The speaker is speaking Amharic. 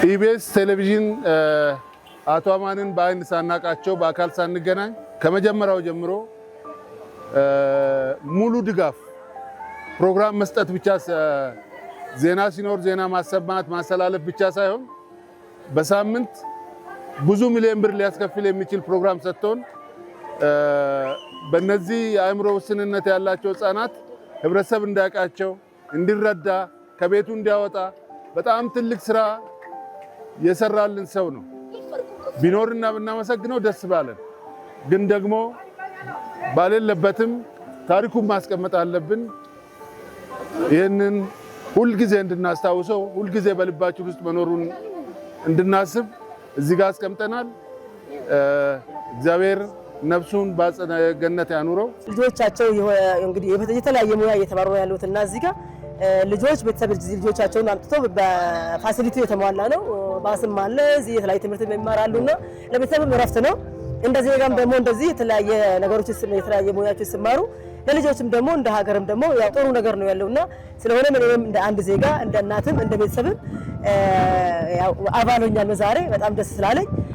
ኢቢኤስ ቴሌቪዥን አቶ አማንን በአይን ሳናቃቸው በአካል ሳንገናኝ ከመጀመሪያው ጀምሮ ሙሉ ድጋፍ ፕሮግራም መስጠት ብቻ ዜና ሲኖር ዜና ማሰማት ማስተላለፍ ብቻ ሳይሆን በሳምንት ብዙ ሚሊዮን ብር ሊያስከፍል የሚችል ፕሮግራም ሰጥቶን በእነዚህ የአእምሮ ውስንነት ያላቸው ህፃናት ህብረተሰብ እንዳያውቃቸው እንዲረዳ ከቤቱ እንዲያወጣ በጣም ትልቅ ስራ የሰራልን ሰው ነው። ቢኖርና ብናመሰግነው ደስ ባለን፣ ግን ደግሞ ባሌለበትም ታሪኩን ማስቀመጥ አለብን። ይህንን ሁልጊዜ እንድናስታውሰው ሁልጊዜ በልባችን ውስጥ መኖሩን እንድናስብ እዚህ ጋር አስቀምጠናል። እግዚአብሔር ነፍሱን በአጸደ ገነት ያኑረው። ልጆቻቸው እንግዲህ የተለያየ ሙያ እየተማሩ ነው ያሉትና እዚህ ጋር ልጆች ቤተሰብ ልጆቻቸውን አምጥቶ በፋሲሊቲ የተሟላ ነው። ባስም አለ እዚህ የተለያየ ትምህርት ይማራሉና ለቤተሰብም እረፍት ነው። እንደዚህ ጋርም ደግሞ እንደዚህ የተለያየ ነገሮች የተለያየ ሙያዎች ይማሩ ለልጆችም ደግሞ እንደ ሀገርም ደግሞ ያው ጥሩ ነገር ነው ያለውና ስለሆነ ምንም እንደ አንድ ዜጋ እንደ እናትም እንደ ቤተሰብም ያው አባሎኛል ነው ዛሬ በጣም ደስ ስላለኝ